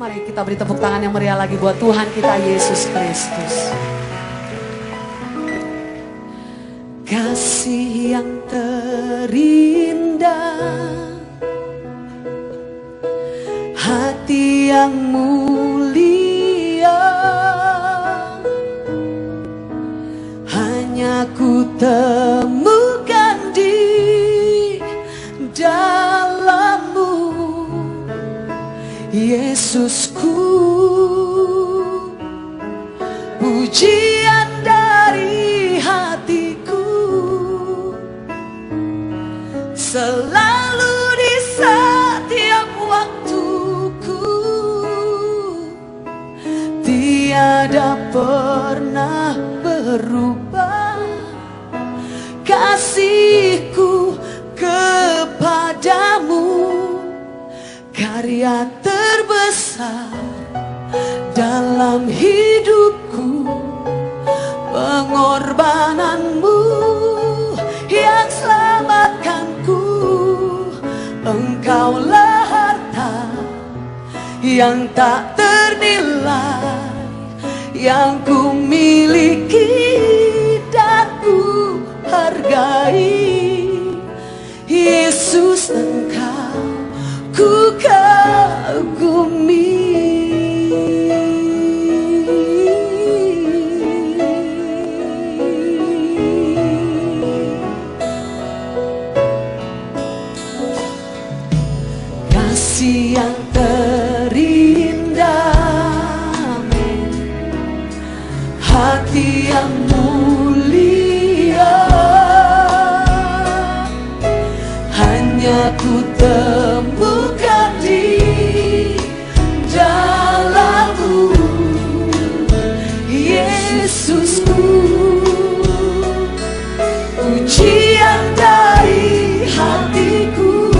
Mari kita beri tepuk tangan yang meriah lagi buat Tuhan kita Yesus Kristus. Kasih yang terindah, hati yang mulia, hanya ku temukan di dalam-Mu, Yesusku. Pujian dari hatiku selalu di setiap waktuku, tiada pernah berubah kasihku kepadamu. Karya terbesar dalam hidupku, pengorbananmu yang selamatkanku. Engkaulah harta yang tak ternilai, yang ku miliki dan ku hargai. Yesus, Engkau ku kagumi. Kasih yang terindah, hati yang mulia, hanya ku temukan di dalam-Mu, Yesusku. Pujian dari hatiku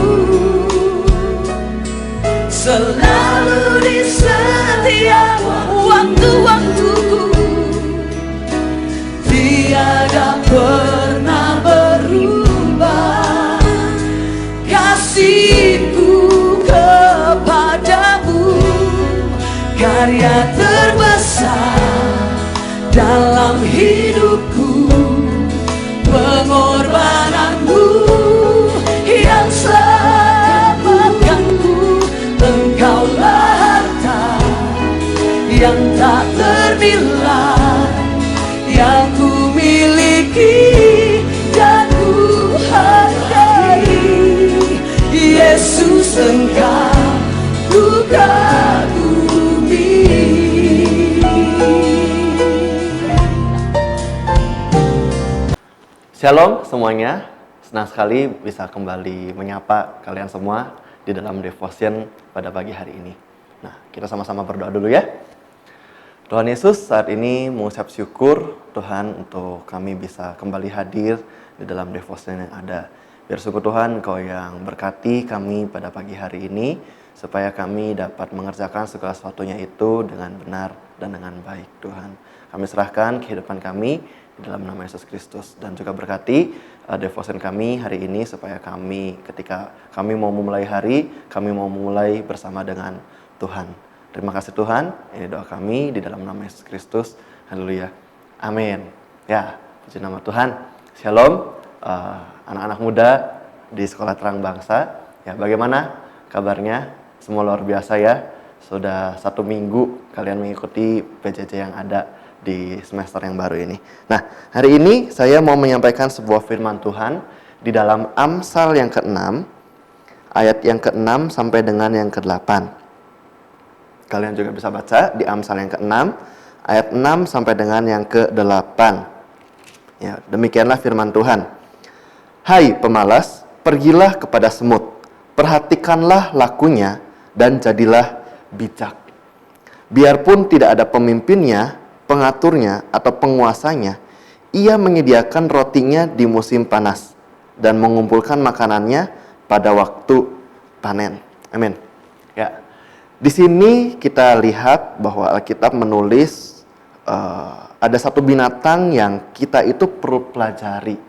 selalu di setiap waktu-waktuku, tiada pernah berubah kasihku kepadamu. Karya terbesar dalam hidupku, pengorbananmu yang selamatkanku. Engkaulah harta yang tak ternilai, yang ku miliki dan ku hargai. Yesus, Engkau ku kagumi. Shalom semuanya, senang sekali bisa kembali menyapa kalian semua di dalam devotion pada pagi hari ini. Nah, kita sama-sama berdoa dulu ya. Tuhan Yesus, saat ini mengucap syukur Tuhan untuk kami bisa kembali hadir di dalam devotion yang ada. Biar syukur Tuhan Engkau yang berkati kami pada pagi hari ini, supaya kami dapat mengerjakan segala sesuatunya itu dengan benar dan dengan baik Tuhan. Kami serahkan kehidupan kami di dalam nama Yesus Kristus, dan juga berkati devotion kami hari ini, supaya kami ketika kami mau memulai hari, kami mau memulai bersama dengan Tuhan. Terima kasih Tuhan, ini doa kami di dalam nama Yesus Kristus. Haleluya, amin. Ya, puji nama Tuhan. Shalom anak-anak muda di Sekolah Terang Bangsa. Ya, bagaimana kabarnya? Semua luar biasa ya. Sudah 1 minggu kalian mengikuti PJJ yang ada di semester yang baru ini. Nah, hari ini saya mau menyampaikan sebuah firman Tuhan di dalam Amsal yang ke-6, ayat yang ke-6 sampai dengan yang ke-8. Kalian juga bisa baca di Amsal yang ke-6, ayat 6 sampai dengan yang ke-8. Ya, demikianlah firman Tuhan. Hai pemalas, pergilah kepada semut, perhatikanlah lakunya, dan jadilah bijak. Biarpun tidak ada pemimpinnya, pengaturnya, atau penguasanya, ia menyediakan rotinya di musim panas dan mengumpulkan makanannya pada waktu panen. Amin. Ya, di sini kita lihat bahwa Alkitab menulis ada satu binatang yang kita itu perlu pelajari,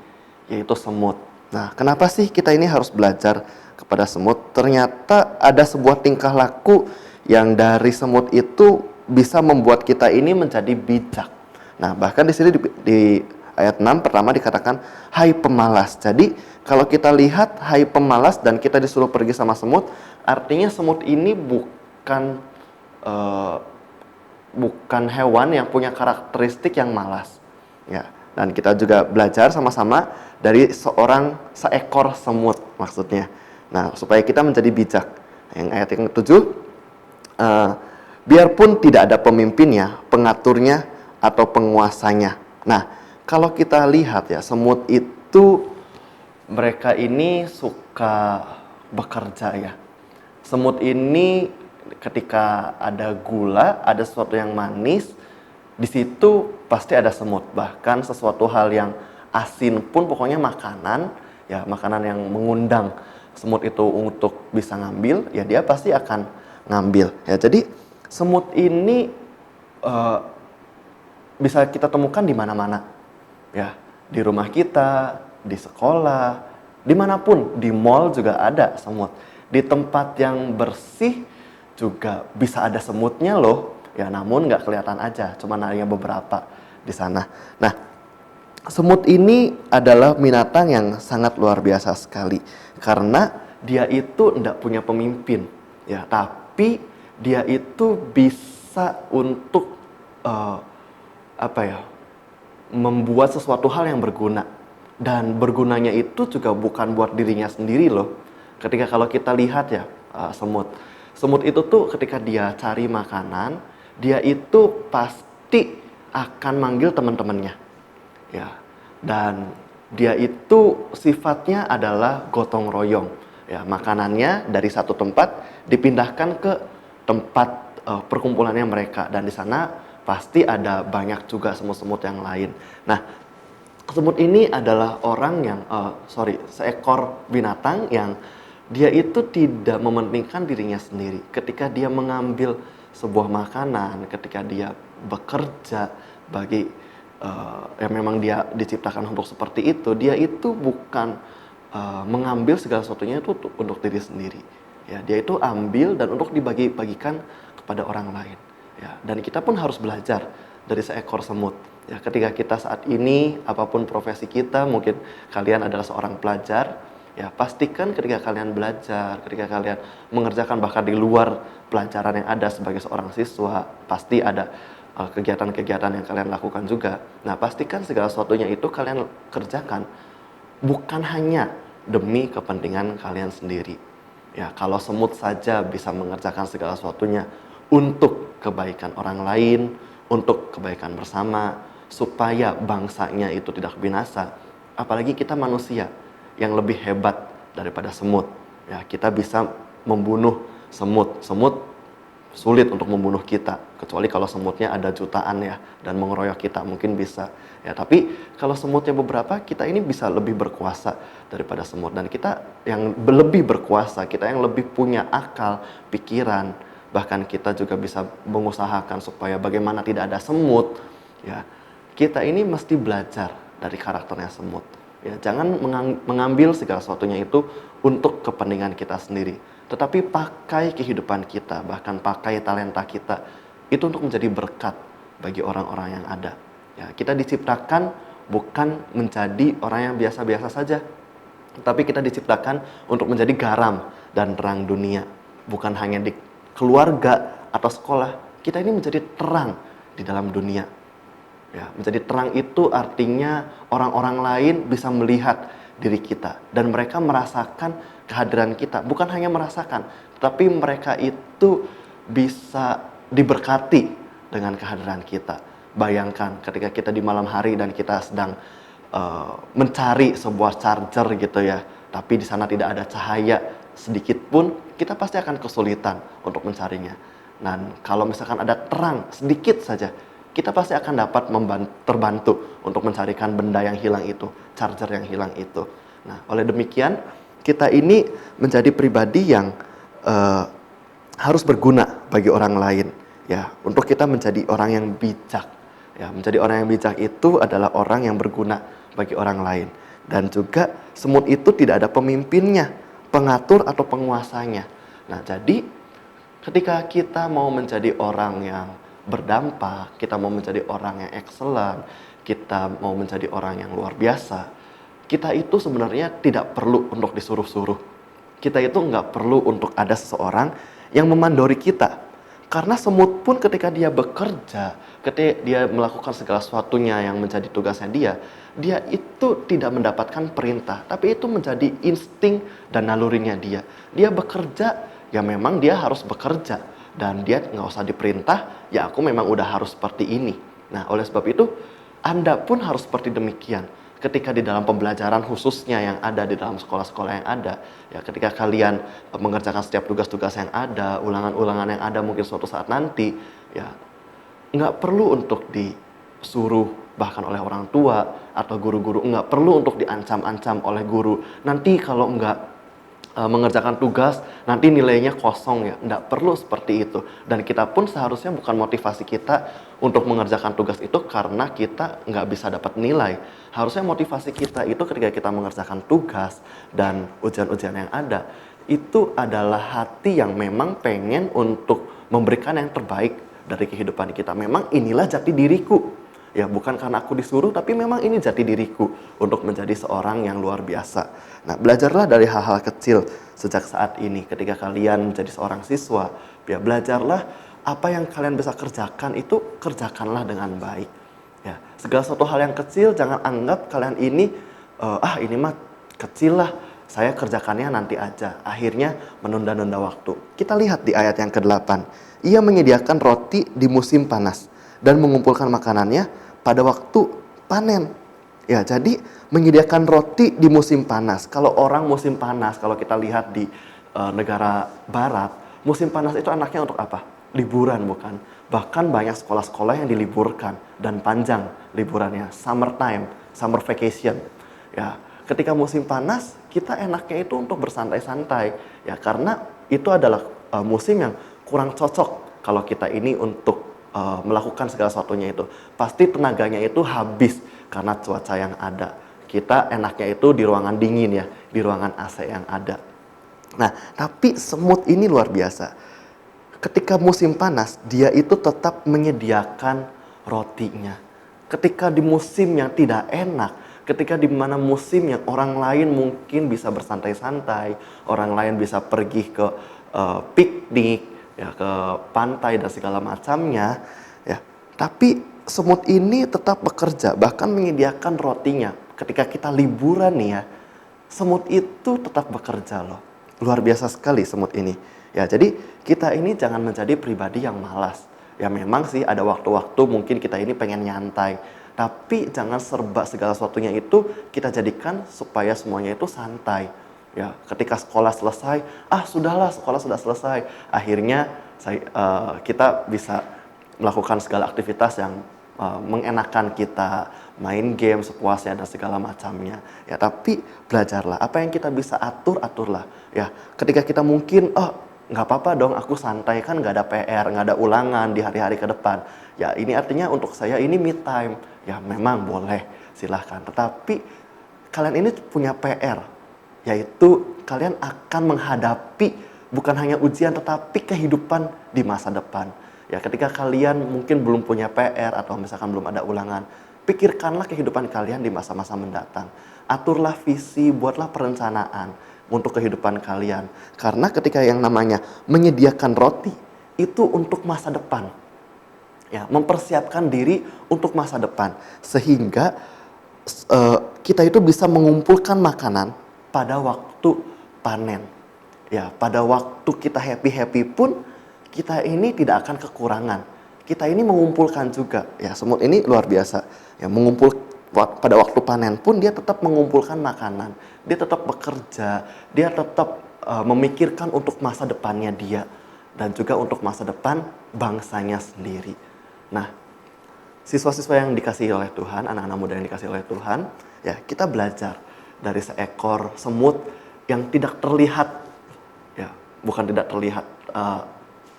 yaitu semut. Nah, kenapa sih kita ini harus belajar kepada semut? Ternyata ada sebuah tingkah laku yang dari semut itu bisa membuat kita ini menjadi bijak. Nah, bahkan di sini di ayat 6 pertama dikatakan, hai pemalas. Jadi, kalau kita lihat hai pemalas dan kita disuruh pergi sama semut, artinya semut ini bukan hewan yang punya karakteristik yang malas. Ya, dan kita juga belajar sama-sama dari seekor semut maksudnya. Nah, supaya kita menjadi bijak. Yang ayat yang ke-7, biarpun tidak ada pemimpinnya, pengaturnya, atau penguasanya. Nah, kalau kita lihat ya, semut itu mereka ini suka bekerja ya. Semut ini ketika ada gula, ada sesuatu yang manis, di situ pasti ada semut. Bahkan sesuatu hal yang asin pun pokoknya makanan, ya makanan yang mengundang semut itu untuk bisa ngambil, ya dia pasti akan ngambil. Ya, jadi semut ini bisa kita temukan di mana-mana. Ya, di rumah kita, di sekolah, dimanapun, di mall juga ada semut. Di tempat yang bersih juga bisa ada semutnya loh. Ya, namun nggak kelihatan aja, cuma hanya beberapa di sana. Nah, semut ini adalah binatang yang sangat luar biasa sekali karena dia itu tidak punya pemimpin, ya, tapi dia itu bisa untuk membuat sesuatu hal yang berguna, dan bergunanya itu juga bukan buat dirinya sendiri loh. Ketika kalau kita lihat ya semut itu tuh ketika dia cari makanan, dia itu pasti akan manggil teman-temannya, ya. Dan dia itu sifatnya adalah gotong royong, ya. Makanannya dari satu tempat dipindahkan ke tempat perkumpulannya mereka, dan di sana pasti ada banyak juga semut-semut yang lain. Nah, semut ini adalah seekor binatang yang dia itu tidak mementingkan dirinya sendiri. Ketika dia mengambil sebuah makanan, ketika dia bekerja bagi yang memang dia diciptakan untuk seperti itu, dia itu bukan mengambil segala sesuatunya itu untuk diri sendiri. Ya, dia itu ambil dan untuk dibagi-bagikan kepada orang lain. Ya, dan kita pun harus belajar dari seekor semut. Ya, ketika kita saat ini, apapun profesi kita, mungkin kalian adalah seorang pelajar, ya pastikan ketika kalian belajar, ketika kalian mengerjakan bahkan di luar pelajaran yang ada sebagai seorang siswa, pasti ada kegiatan-kegiatan yang kalian lakukan juga. Nah, pastikan segala sesuatunya itu kalian kerjakan bukan hanya demi kepentingan kalian sendiri. Ya, kalau semut saja bisa mengerjakan segala sesuatunya untuk kebaikan orang lain, untuk kebaikan bersama, supaya bangsanya itu tidak binasa. Apalagi kita manusia yang lebih hebat daripada semut. Ya, kita bisa membunuh semut. Semut sulit untuk membunuh kita, kecuali kalau semutnya ada jutaan ya, dan mengeroyok kita mungkin bisa. Ya, tapi kalau semutnya beberapa, kita ini bisa lebih berkuasa daripada semut. Dan kita yang lebih berkuasa, kita yang lebih punya akal, pikiran, bahkan kita juga bisa mengusahakan supaya bagaimana tidak ada semut. Ya, kita ini mesti belajar dari karakternya semut. Ya, jangan mengambil segala sesuatunya itu untuk kepentingan kita sendiri, tetapi pakai kehidupan kita, bahkan pakai talenta kita itu untuk menjadi berkat bagi orang-orang yang ada. Ya, kita diciptakan bukan menjadi orang yang biasa-biasa saja, tetapi kita diciptakan untuk menjadi garam dan terang dunia. Bukan hanya di keluarga atau sekolah, kita ini menjadi terang di dalam dunia. Ya, menjadi terang itu artinya orang-orang lain bisa melihat diri kita dan mereka merasakan kehadiran kita. Bukan hanya merasakan, tetapi mereka itu bisa diberkati dengan kehadiran kita. Bayangkan ketika kita di malam hari dan kita sedang mencari sebuah charger gitu ya, tapi di sana tidak ada cahaya sedikit pun, kita pasti akan kesulitan untuk mencarinya. Dan kalau misalkan ada terang sedikit saja, kita pasti akan dapat terbantu untuk mencarikan benda yang hilang itu, charger yang hilang itu. Nah, oleh demikian, kita ini menjadi pribadi yang harus berguna bagi orang lain. Ya, untuk kita menjadi orang yang bijak. Ya, menjadi orang yang bijak itu adalah orang yang berguna bagi orang lain. Dan juga semut itu tidak ada pemimpinnya, pengatur atau penguasanya. Nah, jadi Ketika kita mau menjadi orang yang berdampak, kita mau menjadi orang yang excellent, kita mau menjadi orang yang luar biasa, kita itu sebenarnya tidak perlu untuk disuruh-suruh. Kita itu nggak perlu untuk ada seseorang yang memandori kita. Karena semut pun ketika dia bekerja, ketika dia melakukan segala sesuatunya yang menjadi tugasnya dia itu tidak mendapatkan perintah, tapi itu menjadi insting dan nalurinya dia. Dia bekerja, ya memang dia harus bekerja. Dan dia nggak usah diperintah, ya aku memang udah harus seperti ini. Nah, oleh sebab itu, Anda pun harus seperti demikian. Ketika di dalam pembelajaran khususnya yang ada di dalam sekolah-sekolah yang ada, ya ketika kalian mengerjakan setiap tugas-tugas yang ada, ulangan-ulangan yang ada mungkin suatu saat nanti, ya nggak perlu untuk disuruh bahkan oleh orang tua atau guru-guru, nggak perlu untuk diancam-ancam oleh guru. Nanti kalau nggak mengerjakan tugas, nanti nilainya kosong ya. Nggak perlu seperti itu. Dan kita pun seharusnya bukan motivasi kita untuk mengerjakan tugas itu karena kita nggak bisa dapat nilai. Harusnya motivasi kita itu ketika kita mengerjakan tugas dan ujian-ujian yang ada, itu adalah hati yang memang pengen untuk memberikan yang terbaik dari kehidupan kita. Memang inilah jati diriku. Ya, bukan karena aku disuruh, tapi memang ini jati diriku untuk menjadi seorang yang luar biasa. Nah, belajarlah dari hal-hal kecil sejak saat ini. Ketika kalian menjadi seorang siswa, ya belajarlah apa yang kalian bisa kerjakan itu kerjakanlah dengan baik. Ya, segala sesuatu hal yang kecil jangan anggap kalian ini ini mah kecil lah, saya kerjakannya nanti aja. Akhirnya menunda-nunda waktu. Kita lihat di ayat yang ke-8. Ia menyediakan roti di musim panas dan mengumpulkan makanannya pada waktu panen. Ya, jadi menyediakan roti di musim panas. Kalau orang musim panas, kalau kita lihat di negara barat, musim panas itu anaknya untuk apa? Liburan, bukan? Bahkan banyak sekolah-sekolah yang diliburkan dan panjang liburannya, summer time, summer vacation. Ya, ketika musim panas, kita enaknya itu untuk bersantai-santai. Ya, karena itu adalah musim yang kurang cocok kalau kita ini untuk melakukan segala sesuatunya itu. Pasti tenaganya itu habis karena cuaca yang ada. Kita enaknya itu di ruangan dingin ya, di ruangan AC yang ada. Nah, tapi semut ini luar biasa. Ketika musim panas, dia itu tetap menyediakan rotinya. Ketika di musim yang tidak enak, ketika di mana musim yang orang lain mungkin bisa bersantai-santai, orang lain bisa pergi ke piknik, ya ke pantai dan segala macamnya, ya. Tapi semut ini tetap bekerja, bahkan menyediakan rotinya. Ketika kita liburan nih ya, semut itu tetap bekerja loh. Luar biasa sekali semut ini. Ya, jadi kita ini jangan menjadi pribadi yang malas. Ya memang sih ada waktu-waktu mungkin kita ini pengen nyantai, tapi jangan serba segala sesuatunya itu kita jadikan supaya semuanya itu santai. Ya, ketika sekolah selesai, sudahlah sekolah sudah selesai. Akhirnya kita bisa melakukan segala aktivitas yang mengenakan kita, main game sepuasnya dan segala macamnya. Ya, tapi belajarlah apa yang kita bisa aturlah. Ya, ketika kita mungkin nggak apa-apa dong, aku santai kan nggak ada PR, nggak ada ulangan di hari-hari ke depan. Ya, ini artinya untuk saya ini me time. Ya, memang boleh, silahkan. Tetapi kalian ini punya PR. Yaitu kalian akan menghadapi bukan hanya ujian tetapi kehidupan di masa depan. Ya, ketika kalian mungkin belum punya PR atau misalkan belum ada ulangan, pikirkanlah kehidupan kalian di masa-masa mendatang. Aturlah visi, buatlah perencanaan untuk kehidupan kalian. Karena ketika yang namanya menyediakan roti itu untuk masa depan. Ya, mempersiapkan diri untuk masa depan sehingga kita itu bisa mengumpulkan makanan pada waktu panen. Ya, pada waktu kita happy-happy pun kita ini tidak akan kekurangan. Kita ini mengumpulkan juga. Ya, semut ini luar biasa. Ya, pada waktu panen pun dia tetap mengumpulkan makanan. Dia tetap bekerja, dia tetap memikirkan untuk masa depannya dia dan juga untuk masa depan bangsanya sendiri. Nah, siswa-siswa yang dikasihi oleh Tuhan, anak-anak muda yang dikasihi oleh Tuhan, ya kita belajar dari seekor semut yang tidak terlihat, ya bukan tidak terlihat,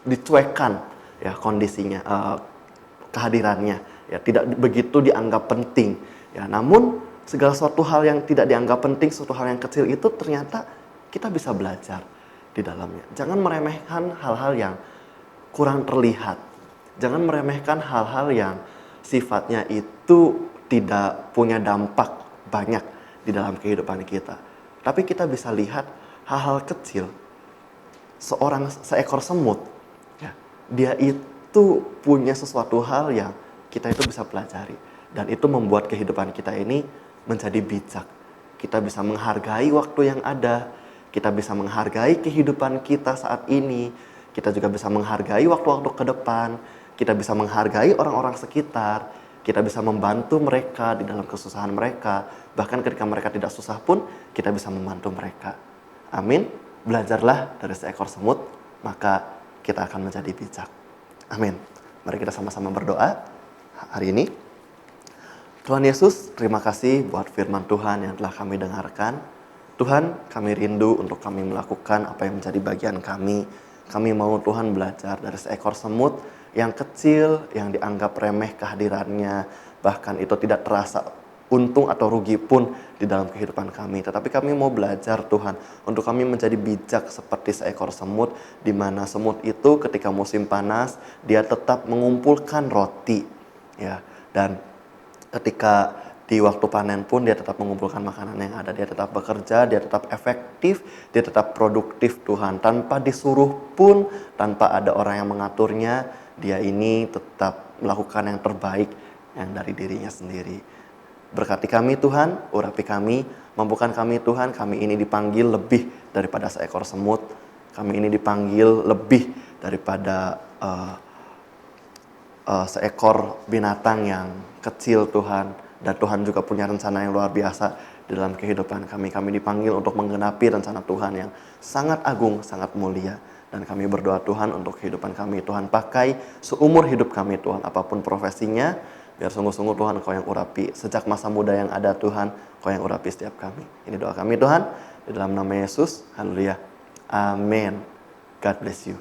dicuekkan ya kondisinya, kehadirannya, ya tidak begitu dianggap penting. Ya, namun segala suatu hal yang tidak dianggap penting, suatu hal yang kecil itu ternyata kita bisa belajar di dalamnya. Jangan meremehkan hal-hal yang kurang terlihat. Jangan meremehkan hal-hal yang sifatnya itu tidak punya dampak banyak di dalam kehidupan kita. Tapi kita bisa lihat hal-hal kecil. Seekor semut, ya, dia itu punya sesuatu hal yang kita itu bisa pelajari. Dan itu membuat kehidupan kita ini menjadi bijak. Kita bisa menghargai waktu yang ada. Kita bisa menghargai kehidupan kita saat ini. Kita juga bisa menghargai waktu-waktu ke depan. Kita bisa menghargai orang-orang sekitar. Kita bisa membantu mereka di dalam kesusahan mereka. Bahkan ketika mereka tidak susah pun, kita bisa membantu mereka. Amin. Belajarlah dari seekor semut, maka kita akan menjadi bijak. Amin. Mari kita sama-sama berdoa hari ini. Tuhan Yesus, terima kasih buat firman Tuhan yang telah kami dengarkan. Tuhan, kami rindu untuk kami melakukan apa yang menjadi bagian kami. Kami mau Tuhan belajar dari seekor semut yang kecil, yang dianggap remeh kehadirannya. Bahkan itu tidak terasa untung atau rugi pun di dalam kehidupan kami. Tetapi kami mau belajar Tuhan untuk kami menjadi bijak seperti seekor semut, di mana semut itu ketika musim panas dia tetap mengumpulkan roti, ya, dan ketika di waktu panen pun dia tetap mengumpulkan makanan yang ada. Dia tetap bekerja, dia tetap efektif, dia tetap produktif Tuhan. Tanpa disuruh pun, tanpa ada orang yang mengaturnya, dia ini tetap melakukan yang terbaik yang dari dirinya sendiri. Berkati kami Tuhan, urapi kami, mampukan kami Tuhan, kami ini dipanggil lebih daripada seekor semut. Kami ini dipanggil lebih daripada seekor binatang yang kecil Tuhan. Dan Tuhan juga punya rencana yang luar biasa di dalam kehidupan kami. Kami dipanggil untuk menggenapi rencana Tuhan yang sangat agung, sangat mulia. Dan kami berdoa Tuhan untuk kehidupan kami. Tuhan pakai seumur hidup kami Tuhan, apapun profesinya, biar sungguh-sungguh Tuhan Kau yang urapi. Sejak masa muda yang ada Tuhan, Kau yang urapi setiap kami. Ini doa kami Tuhan, di dalam nama Yesus. Haleluya. Amin. God bless you.